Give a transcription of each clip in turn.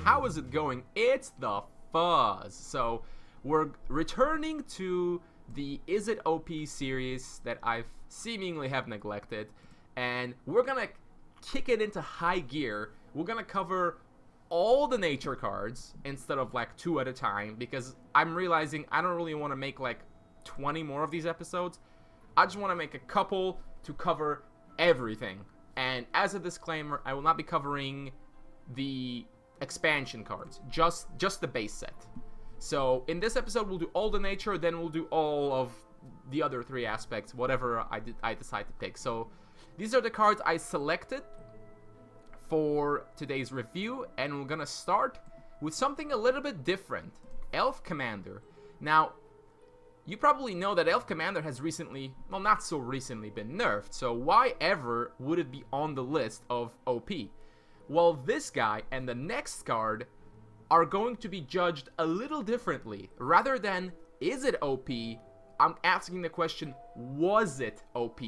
how is it going? It's the Fuzz. So we're returning to the Is It OP series that I've seemingly have neglected, and we're gonna kick it into high gear. We're gonna cover all the nature cards instead of like 2 at a time, because I'm realizing I don't really want to make like 20 more of these episodes. I just want to make a couple to cover everything. And as a disclaimer, I will not be covering the expansion cards, just the base set. So in this episode we'll do all the nature, then we'll do all of the other 3 aspects, whatever I decide to pick. So these are the cards I selected for today's review, and we're gonna start with something a little bit different. Elf Commander. Now, you probably know that Elf Commander has recently, well, not so recently, been nerfed, so why ever would it be on the list of OP? Well, this guy and the next card are going to be judged a little differently. Rather than, is it OP, I'm asking the question, was it OP?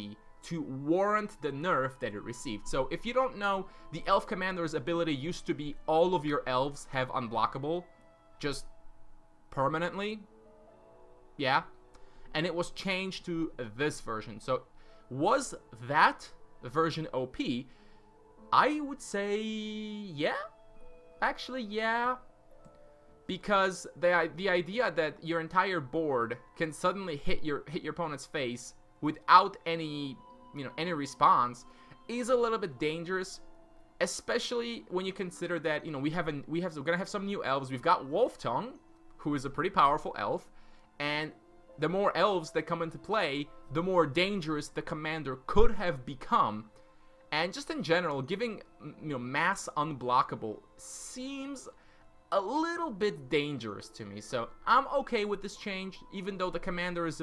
To warrant the nerf that it received. So if you don't know, the Elf Commander's ability used to be all of your elves have unblockable, just permanently. Yeah. And it was changed to this version. So was that version OP? I would say yeah. Actually, yeah. Because the idea that your entire board can suddenly hit your opponent's face without any response is a little bit dangerous, especially when you consider that we're gonna have some new elves. We've got Wolftongue, who is a pretty powerful elf, and the more elves that come into play, the more dangerous the commander could have become. And just in general, giving mass unblockable seems a little bit dangerous to me. So I'm okay with this change, even though the commander is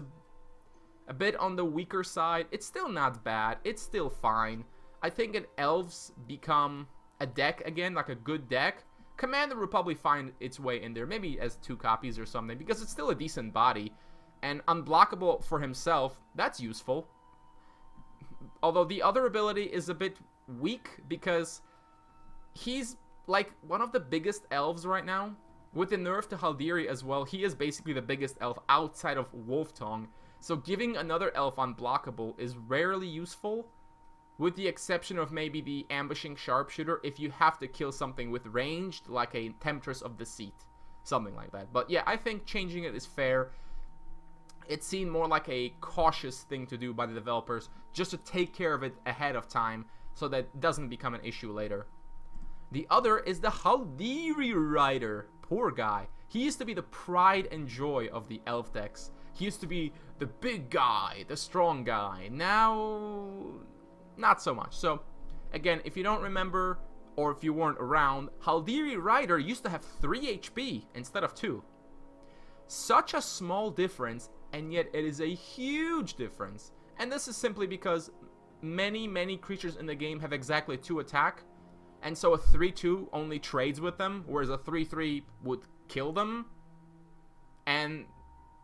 a bit on the weaker side. It's still not bad. It's still fine. I think if elves become a deck again, like a good deck, commander will probably find its way in there, maybe as 2 copies or something, because it's still a decent body. And unblockable for himself, that's useful. Although the other ability is a bit weak, because he's like one of the biggest elves right now. With the nerf to Haldiri as well, he is basically the biggest elf outside of Wolftongue. So giving another elf unblockable is rarely useful, with the exception of maybe the ambushing sharpshooter if you have to kill something with ranged, like a Temptress of Deceit, something like that. But yeah, I think changing it is fair. It seemed more like a cautious thing to do by the developers, just to take care of it ahead of time so that it doesn't become an issue later. The other is the Haldiri Rider. Poor guy. He used to be the pride and joy of the elf decks. He used to be the big guy, the strong guy. Now, not so much. So, again, if you don't remember, or if you weren't around, Haldiri Rider used to have 3 HP instead of 2. Such a small difference, and yet it is a huge difference. And this is simply because many creatures in the game have exactly 2 attack, and so a 3-2 only trades with them, whereas a 3-3 would kill them. And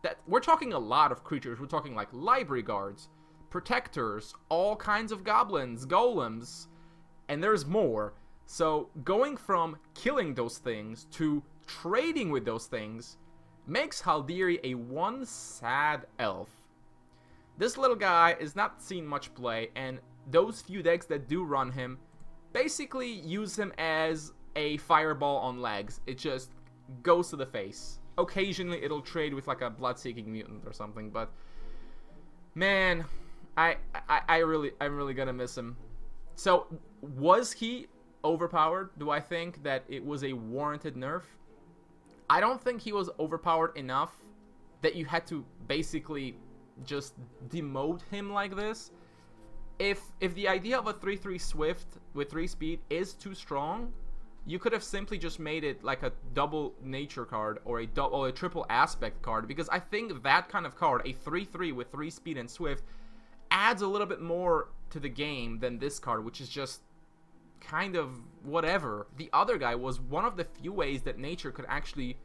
that we're talking a lot of creatures. We're talking like library guards, protectors, all kinds of goblins, golems, and there's more. So going from killing those things to trading with those things makes Haldiri a one sad elf. This little guy is not seen much play, and those few decks that do run him basically use him as a fireball on legs. It just goes to the face. Occasionally it'll trade with like a blood-seeking mutant or something, but man, I'm really gonna miss him. So was he overpowered? Do I think that it was a warranted nerf? I don't think he was overpowered enough that you had to basically just demote him like this. If the idea of a 3/3 Swift with 3 speed is too strong, you could have simply just made it like a double nature card or a triple aspect card, because I think that kind of card, a 3/3 with 3 speed and Swift, adds a little bit more to the game than this card, which is just kind of whatever. The other guy was one of the few ways that nature could actually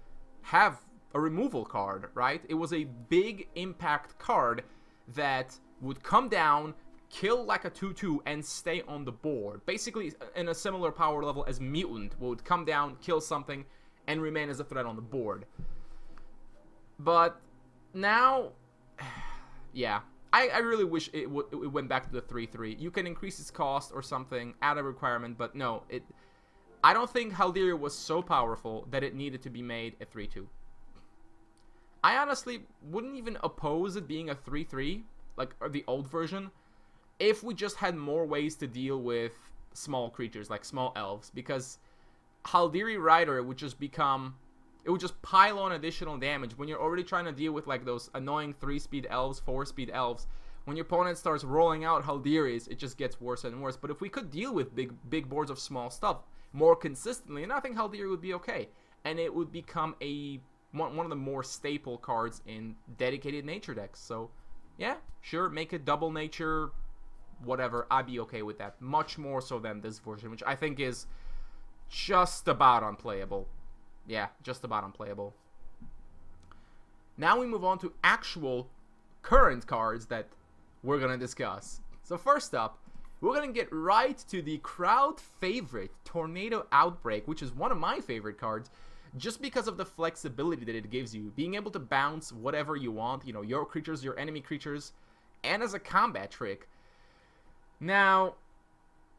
have a removal card, right? It was a big impact card that would come down, kill like a 2/2 and stay on the board. Basically, in a similar power level as Mutant, would come down, kill something, and remain as a threat on the board. But now, yeah, I really wish it went back to the 3/3. You can increase its cost or something, add a requirement, but no, I don't think Haldir was so powerful that it needed to be made a 3/2. I honestly wouldn't even oppose it being a 3/3, like the old version, if we just had more ways to deal with small creatures, like small elves, because Haldiri Rider would just become, it would just pile on additional damage when you're already trying to deal with like those annoying 3-speed elves, 4-speed elves. When your opponent starts rolling out Haldiris, it just gets worse and worse. But if we could deal with big boards of small stuff more consistently, and I think Haldiri would be okay, and it would become one of the more staple cards in dedicated nature decks. So yeah, sure, make it double nature, whatever, I'd be okay with that. Much more so than this version, which I think is just about unplayable. Yeah, just about unplayable. Now we move on to actual current cards that we're gonna discuss. So first up, we're gonna get right to the crowd favorite Tornado Outbreak, which is one of my favorite cards, just because of the flexibility that it gives you, being able to bounce whatever you want, you know, your creatures, your enemy creatures, and as a combat trick. Now,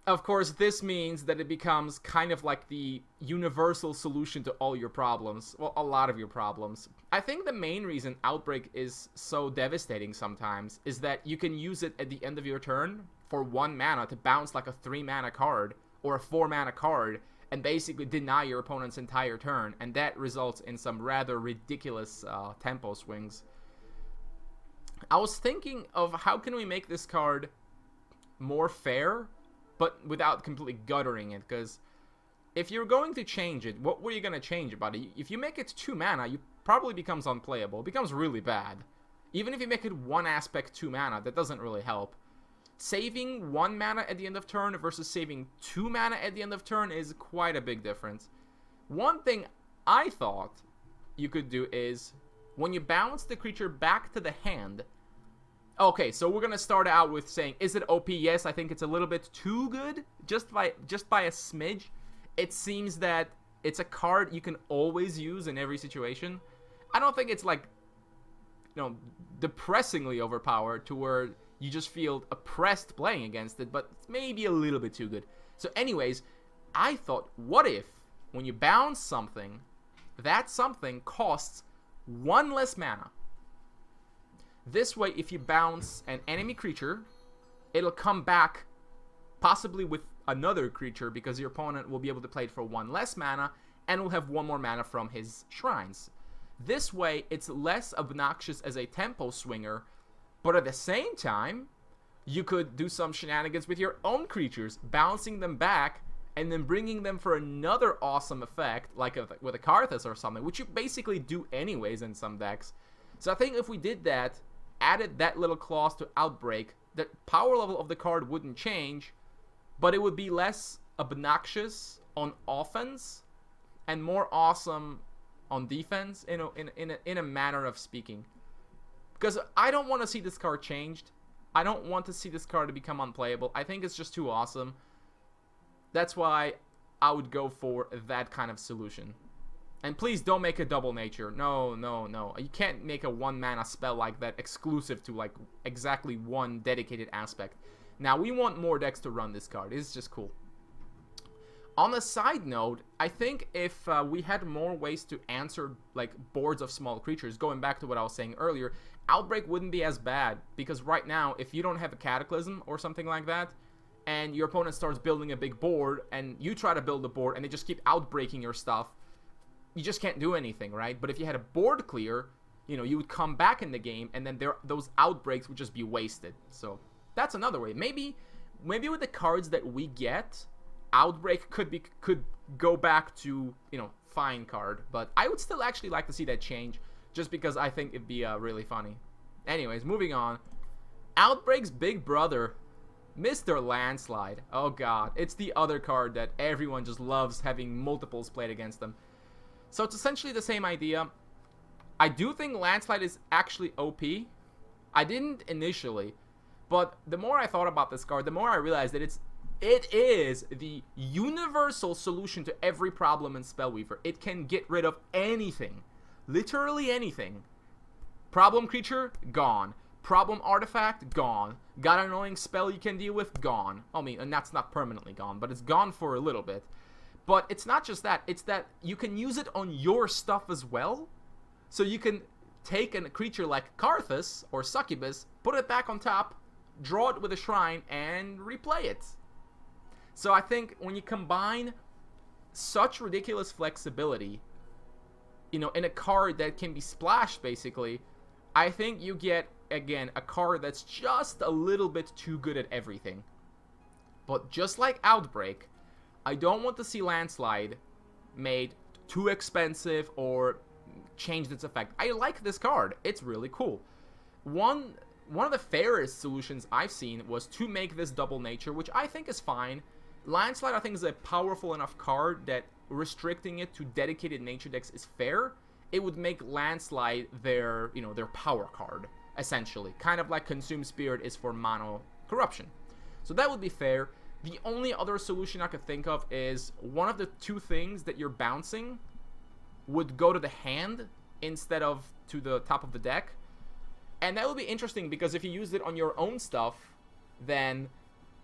of course, this means that it becomes kind of like the universal solution to all your problems. Well, a lot of your problems. I think the main reason Outbreak is so devastating sometimes is that you can use it at the end of your turn for 1 mana to bounce like a 3 mana card or a 4 mana card and basically deny your opponent's entire turn, and that results in some rather ridiculous tempo swings. I was thinking of how can we make this card more fair, but without completely guttering it, because if you're going to change it, what were you going to change about it? If you make it 2 mana, it probably becomes unplayable. It becomes really bad. Even if you make it 1 aspect 2 mana, that doesn't really help. Saving 1 mana at the end of turn versus saving 2 mana at the end of turn is quite a big difference. One thing I thought you could do is, when you bounce the creature back to the hand. Okay, so we're gonna start out with saying, is it OP? Yes, I think it's a little bit too good, just by a smidge. It seems that it's a card you can always use in every situation. I don't think it's like, you know, depressingly overpowered to where you just feel oppressed playing against it, but it's maybe a little bit too good. So anyways, I thought, what if when you bounce something, that something costs 1 less mana? This way, if you bounce an enemy creature, it'll come back possibly with another creature because your opponent will be able to play it for 1 less mana and will have 1 more mana from his shrines. This way, it's less obnoxious as a tempo swinger, but at the same time, you could do some shenanigans with your own creatures, bouncing them back and then bringing them for another awesome effect, like with a Karthus or something, which you basically do anyways in some decks. So I think if we did that, added that little clause to Outbreak, the power level of the card wouldn't change, but it would be less obnoxious on offense and more awesome on defense, in a manner of speaking. Because I don't want to see this card changed. I don't want to see this card to become unplayable. I think it's just too awesome. That's why I would go for that kind of solution. And please don't make a double nature. No, no, no. You can't make a 1 mana spell like that exclusive to like exactly 1 dedicated aspect. Now, we want more decks to run this card. It's just cool. On a side note, I think if we had more ways to answer like boards of small creatures, going back to what I was saying earlier, Outbreak wouldn't be as bad. Because right now, if you don't have a Cataclysm or something like that, and your opponent starts building a big board, and you try to build a board, and they just keep outbreaking your stuff, you just can't do anything, right? But if you had a board clear, you know, you would come back in the game, and then those outbreaks would just be wasted. So that's another way. Maybe with the cards that we get, Outbreak could go back to, you know, fine card. But I would still actually like to see that change, just because I think it'd be really funny. Anyways, moving on. Outbreak's big brother, Mr. Landslide. Oh god, it's the other card that everyone just loves having multiples played against them. So it's essentially the same idea. I do think Landslide is actually OP. I didn't initially, But the more I thought about this card, the more I realized that it is the universal solution to every problem in Spellweaver. It can get rid of anything. Literally anything. Problem creature, gone. Problem artifact, gone. Got an annoying spell you can deal with, gone. I mean, and that's not permanently gone, but it's gone for a little bit. But it's not just that. It's that you can use it on your stuff as well. So you can take a creature like Karthus or Succubus, put it back on top, draw it with a shrine, and replay it. So I think when you combine such ridiculous flexibility, you know, in a card that can be splashed, basically, I think you get, again, a card that's just a little bit too good at everything. But just like Outbreak, I don't want to see Landslide made too expensive or changed its effect. I like this card. It's really cool. One of the fairest solutions I've seen was to make this double nature, which I think is fine. Landslide, I think, is a powerful enough card that restricting it to dedicated nature decks is fair. It would make Landslide their, you know, their power card, essentially. Kind of like Consume Spirit is for mono corruption. So that would be fair. The only other solution I could think of is one of the two things that you're bouncing would go to the hand instead of to the top of the deck. And that would be interesting because if you used it on your own stuff, then,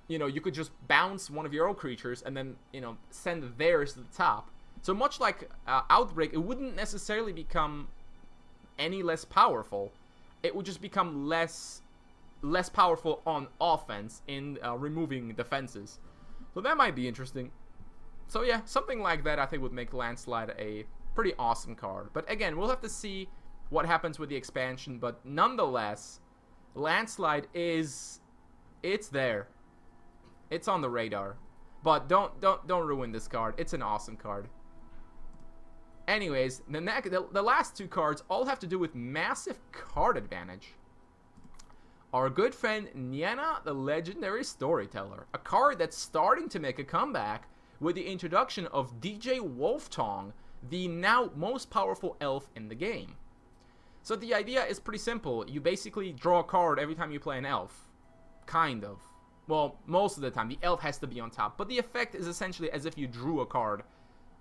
you know, you could just bounce one of your own creatures and then, you know, send theirs to the top. So much like Outbreak, it wouldn't necessarily become any less powerful. It would just become less powerful on offense in removing defenses. So that might be interesting. So yeah, something like that I think would make Landslide a pretty awesome card. But again, we'll have to see what happens with the expansion. But nonetheless, Landslide it's there. It's on the radar. But don't ruin this card. It's an awesome card. Anyways, the last two cards all have to do with massive card advantage. Our good friend Neiva, the Legendary Storyteller. A card that's starting to make a comeback with the introduction of DJ Wolftong, the now most powerful elf in the game. So the idea is pretty simple. You basically draw a card every time you play an elf. Kind of. Well, most of the time. The elf has to be on top. But the effect is essentially as if you drew a card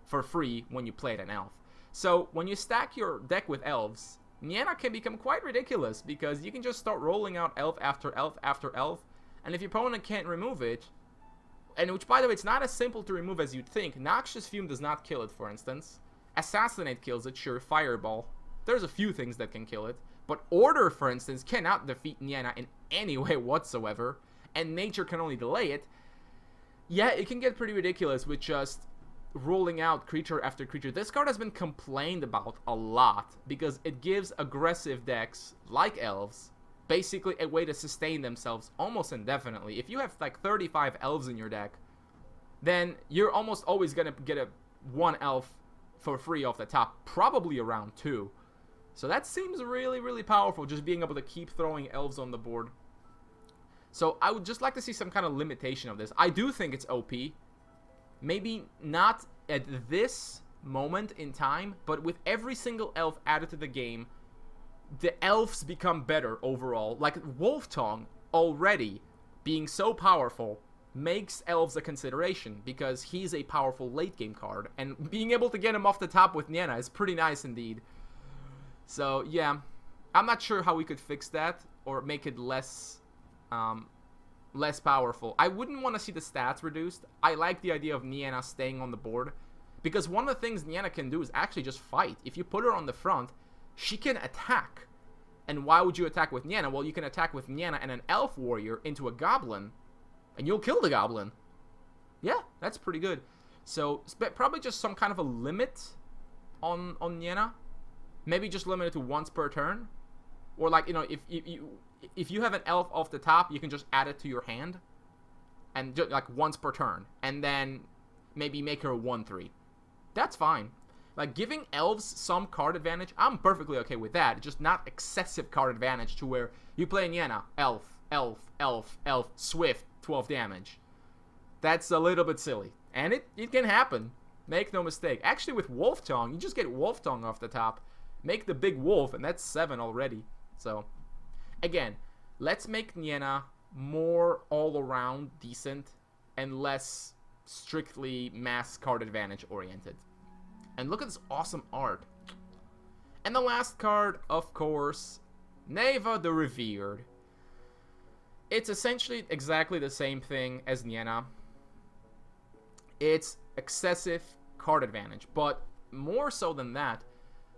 for free when you played an elf. So when you stack your deck with elves, Neiva can become quite ridiculous because you can just start rolling out elf after elf after elf, and if your opponent can't remove it, and which, by the way, it's not as simple to remove as you'd think. Noxious Fume does not kill it, for instance. Assassinate kills it, sure. Fireball. There's a few things that can kill it. But Order, for instance, cannot defeat Neiva in any way whatsoever, and Nature can only delay it. Yeah, it can get pretty ridiculous with just rolling out creature after creature. This card has been complained about a lot because it gives aggressive decks like elves basically a way to sustain themselves almost indefinitely. If you have like 35 elves in your deck, then you're almost always gonna get one elf for free off the top, probably around 2. So that seems really, really powerful, just being able to keep throwing elves on the board. So I would just like to see some kind of limitation of this. I do think it's OP. Maybe not at this moment in time, but with every single elf added to the game, the elves become better overall. Like Wolftong already being so powerful makes elves a consideration because he's a powerful late game card, and being able to get him off the top with Neiva is pretty nice indeed. So yeah, I'm not sure how we could fix that or make it less powerful. I wouldn't want to see the stats reduced. I like the idea of Neiva staying on the board because one of the things Neiva can do is actually just fight. If you put her on the front, she can attack. And why would you attack with Neiva? Well, you can attack with Neiva and an elf warrior into a goblin, and you'll kill the goblin. Yeah, that's pretty good. So probably just some kind of a limit on Neiva. Maybe just limit it to once per turn. Or like, you know, if you have an elf off the top, you can just add it to your hand. And just like once per turn. And then maybe make her a 1/3. That's fine. Like giving elves some card advantage, I'm perfectly okay with that. Just not excessive card advantage to where you play Neiva, elf, elf, elf, elf, swift, 12 damage. That's a little bit silly. And it can happen. Make no mistake. Actually with Wolftong, you just get Wolftong off the top. Make the big wolf, and that's 7 already. So, again, let's make Neiva more all-around decent and less strictly mass card advantage oriented. And look at this awesome art. And the last card, of course, Neiva the Revered. It's essentially exactly the same thing as Neiva. It's excessive card advantage, but more so than that,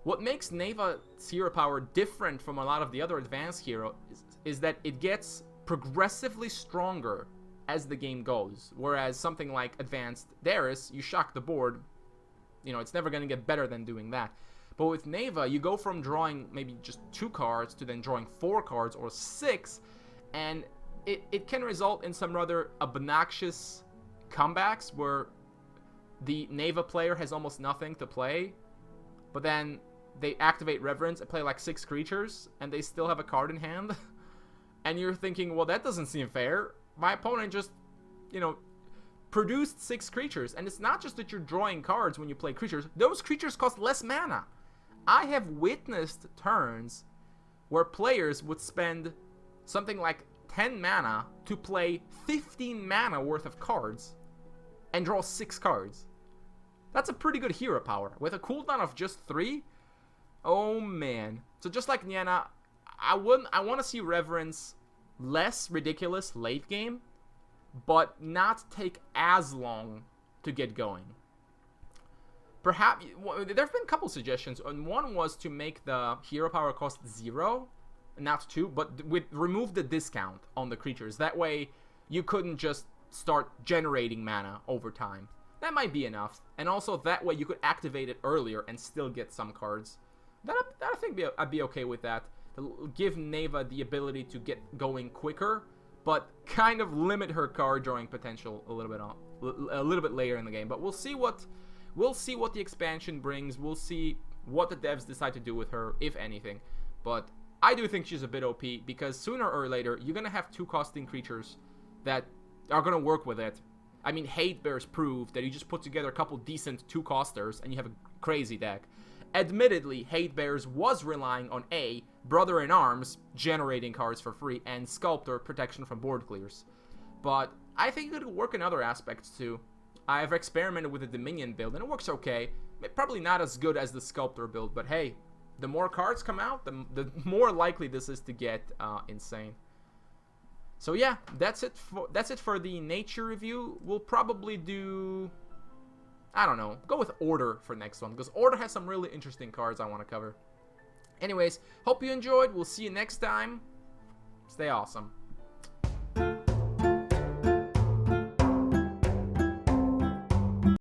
what makes Neiva's hero power different from a lot of the other advanced heroes is that it gets progressively stronger as the game goes. Whereas something like Advanced Darius, you shock the board, you know, it's never going to get better than doing that. But with Neiva, you go from drawing maybe just 2 cards to then drawing 4 cards or 6, and it can result in some rather obnoxious comebacks where the Neiva player has almost nothing to play, but then they activate Reverence and play like 6 creatures, and they still have a card in hand. And you're thinking, well, that doesn't seem fair. My opponent just, you know, produced 6 creatures. And it's not just that you're drawing cards when you play creatures. Those creatures cost less mana. I have witnessed turns where players would spend something like 10 mana to play 15 mana worth of cards and draw 6 cards. That's a pretty good hero power. With a cooldown of just 3, oh man. So just like Neiva, I want to see Reverence less ridiculous late game, but not take as long to get going. Perhaps there have been a couple suggestions, and one was to make the hero power cost 0, not 2, but remove the discount on the creatures. That way you couldn't just start generating mana over time. That might be enough, and also that way you could activate it earlier and still get some cards. I think I'd be okay with that. To give Neiva the ability to get going quicker, but kind of limit her card drawing potential a little bit later in the game. But we'll see what the expansion brings. We'll see what the devs decide to do with her, if anything. But I do think she's a bit OP, because sooner or later you're gonna have 2 costing creatures that are gonna work with it. I mean, Hate Bears proved that you just put together a couple decent 2-costers and you have a crazy deck. Admittedly, Hate Bears was relying on A, Brother in Arms, generating cards for free, and Sculptor, protection from board clears. But I think it'll work in other aspects too. I've experimented with the Dominion build, and it works okay. Probably not as good as the Sculptor build, but hey, the more cards come out, the more likely this is to get insane. So yeah, that's it for the nature review. We'll probably do, I don't know, go with Order for next one, because Order has some really interesting cards I want to cover. Anyways, hope you enjoyed. We'll see you next time. Stay awesome.